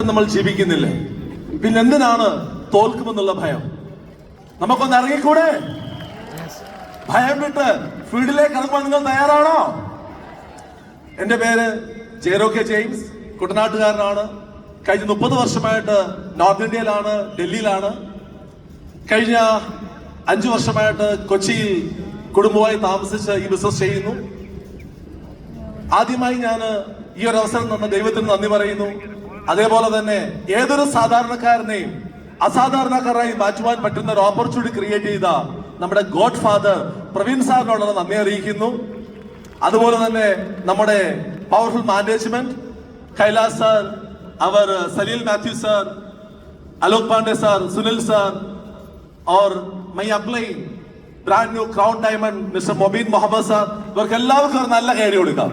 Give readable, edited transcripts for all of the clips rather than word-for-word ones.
നമ്മൾ ജീവിക്കുന്നില്ലേ? പിന്നെ എന്തിനാണ് തോൽക്കുമെന്നുള്ള ഭയം? നമുക്കൊന്ന് ഇറങ്ങിക്കൂടെ? ഭയം വിട്ട് ഫീൽഡിലേക്ക് ഇറങ്ങുവാൻ നിങ്ങൾ തയ്യാറാണോ? എന്റെ പേര് ജെയ്റോക്കെ ജെയിംസ്, കുട്ടനാട്ടുകാരനാണ്. കഴിഞ്ഞ 30 വർഷമായിട്ട് നോർത്ത് ഇന്ത്യയിലാണ്, ഡൽഹിയിലാണ്. കഴിഞ്ഞ 5 വർഷമായിട്ട് കൊച്ചിയിൽ കുടുംബമായി താമസിച്ച് ഈ ബിസിനസ് ചെയ്യുന്നു. ആദ്യമായി ഞാൻ ഈ ഒരു അവസരം തന്ന ദൈവത്തിന് നന്ദി പറയുന്നു. അതേപോലെ തന്നെ ഏതൊരു സാധാരണക്കാരനെയും അസാധാരണക്കാരായി മാറ്റുവാൻ പറ്റുന്ന ഒരു ഓപ്പർച്യൂണിറ്റി ക്രിയേറ്റ് ചെയ്ത നമ്മുടെ ഗോഡ് ഫാദർ പ്രവീൺ സാറിനോടുള്ള നന്ദി അറിയിക്കുന്നു. അതുപോലെ തന്നെ നമ്മുടെ പവർഫുൾ മാനേജ്മെന്റ്, കൈലാസ് സാർ, അവർ Saleel Mathew sir, Alok Pandey sir, Sunil sir, और मैं apply brand new crown diamond mister Mobeen Muhammad sir, ഇവർക്ക് എല്ലാവർക്കും ഒരു നല്ല കയറി കൊടുക്കാം.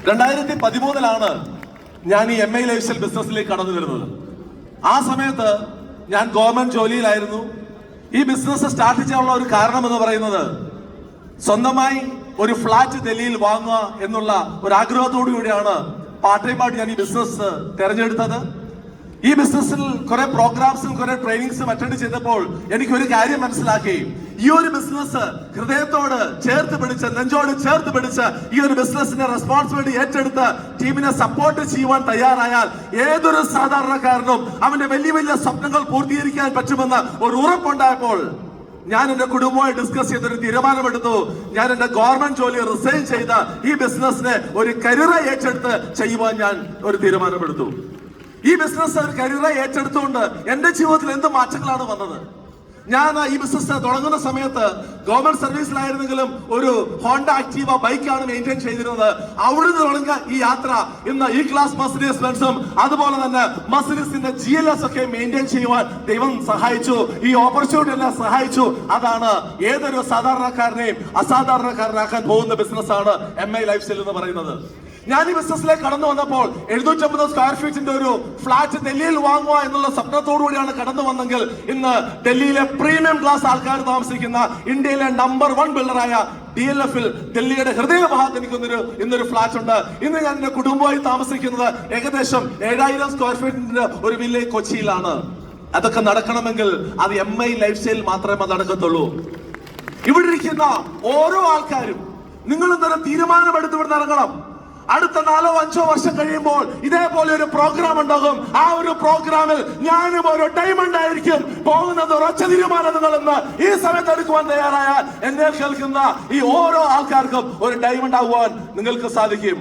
2013 ഞാൻ ഈ MI ലൈഫ്സ്റ്റൈൽ ബിസിനസ്സിലേക്ക് കടന്നു വരുന്നത്. ആ സമയത്ത് ഞാൻ ഗവൺമെന്റ് ജോലിയിലായിരുന്നു. ഈ ബിസിനസ് സ്റ്റാർട്ട് ചെയ്യാനുള്ള ഒരു കാരണം എന്ന് പറയുന്നത്, സ്വന്തമായി ഒരു ഫ്ലാറ്റ് ഡൽഹിയിൽ വാങ്ങുക എന്നുള്ള ഒരു ആഗ്രഹത്തോടു കൂടിയാണ് പാർട്ട് ടൈമായിട്ട് ഞാൻ ഈ ബിസിനസ് തെരഞ്ഞെടുത്തത്. ഈ ബിസിനസ്സിൽ കുറെ പ്രോഗ്രാംസും കുറെ ട്രെയിനിങ്സും അറ്റൻഡ് ചെയ്തപ്പോൾ എനിക്ക് ഒരു കാര്യം മനസ്സിലാക്കി. ഈ ഒരു ബിസിനസ് ഹൃദയത്തോട് ചേർത്ത് പിടിച്ച്, നെഞ്ചോട് ചേർത്ത് പിടിച്ച് ഈ ഒരു ബിസിനസിന്റെ റെസ്പോൺസിബിലിറ്റി ഏറ്റെടുത്ത് ടീമിനെ സപ്പോർട്ട് ചെയ്യുവാൻ തയ്യാറായാൽ ഏതൊരു സാധാരണക്കാരനും അവന്റെ വലിയ വലിയ സ്വപ്നങ്ങൾ പൂർത്തീകരിക്കാൻ പറ്റുമെന്ന് ഒരു ഉറപ്പുണ്ടായപ്പോൾ ഞാൻ എന്റെ കുടുംബവുമായി ഡിസ്കസ് ചെയ്തൊരു തീരുമാനമെടുത്തു. ഞാൻ എന്റെ ഗവൺമെന്റ് ജോലി റിസൈൻ ചെയ്ത് ഈ ബിസിനസിനെ ഒരു കരിയറായി ഏറ്റെടുത്ത് ചെയ്യുവാൻ ഞാൻ ഒരു തീരുമാനമെടുത്തു. ഈ ബിസിനസ് ഒരു കരിയറായി ഏറ്റെടുത്തുകൊണ്ട് എന്റെ ജീവിതത്തിൽ എന്ത് മാറ്റങ്ങളാണ് വന്നത്? ഞാൻ ഈ ബിസിനസ് തുടങ്ങുന്ന സമയത്ത് ഗവൺമെന്റ് സർവീസിലായിരുന്നെങ്കിലും ഒരു ഹോണ്ട ആക്റ്റീവ ബൈക്കാണ് മെയിൻറ്റെയിൻ ചെയ്തിരുന്നത്. അവിടുന്ന് തുടങ്ങിയ ഈ യാത്ര ഇന്ന് ഈ ക്ലാസ് മർസിഡീസ് ബെൻസും അതുപോലെ തന്നെ മർസിഡീസിന്റെ GLS ഒക്കെ മെയിൻറ്റെയിൻ ചെയ്യുവാൻ ദൈവം സഹായിച്ചു. ഈ ഓപ്പർച്യൂണിറ്റി എല്ലാം സഹായിച്ചു. അതാണ് ഏതൊരു സാധാരണക്കാരനെയും അസാധാരണക്കാരനാക്കാൻ പോകുന്ന ബിസിനസ്സാണ് MI ലൈഫ്സ്റ്റൈൽ എന്ന് പറയുന്നത്. ഞാൻ ഈ ബിസിനസ്സിലേക്ക് കടന്നു വന്നപ്പോൾ 750 സ്ക്വയർ ഫീറ്റിന്റെ ഒരു ഫ്ലാറ്റ് ഡൽഹിയിൽ വാങ്ങുക എന്നുള്ള സ്വപ്നത്തോടു കൂടിയാണ് കടന്നു വന്നെങ്കിൽ ഇന്ന് ഡൽഹിയിലെ പ്രീമിയം ക്ലാസ് ആൾക്കാർ താമസിക്കുന്ന ഇന്ത്യയിലെ നമ്പർ 1 ബിൽഡറായ DLF-ൽ ഡൽഹിയുടെ ഹൃദയഭാഗത്ത് എനിക്കൊന്നൊരു ഇന്നൊരു ഫ്ലാറ്റ് ഉണ്ട്. ഇന്ന് ഞാൻ എന്റെ കുടുംബമായി താമസിക്കുന്നത് ഏകദേശം 7000 സ്ക്വയർ ഫീറ്റിന്റെ ഒരു വില്ലേജ് കൊച്ചിയിലാണ്. അതൊക്കെ നടക്കണമെങ്കിൽ അത് MI ലൈഫ്സ്റ്റൈൽ മാത്രമേ നടക്കത്തുള്ളൂ. ഇവിടെ ഇരിക്കുന്ന ഓരോ ആൾക്കാരും നിങ്ങൾ ഇന്നൊരു തീരുമാനമെടുത്ത് ഇവിടെ ഇറങ്ങണം. അടുത്ത 4-5 വർഷം കഴിയുമ്പോൾ ഇതേപോലെ ഒരു പ്രോഗ്രാം ഉണ്ടാകും. ആ ഒരു പ്രോഗ്രാമിൽ ഞാനും ഒരു ഡയമണ്ട് ആയിരിക്കും പോകുന്നത്. ഉറച്ച തീരുമാനം നിങ്ങൾ ഇന്ന് ഈ സമയത്ത് എടുക്കുവാൻ തയ്യാറായാൽ എന്നെ കേൾക്കുന്ന ഈ ഓരോ ആൾക്കാർക്കും ഒരു ഡയമണ്ട് ആകുവാൻ നിങ്ങൾക്ക് സാധിക്കും.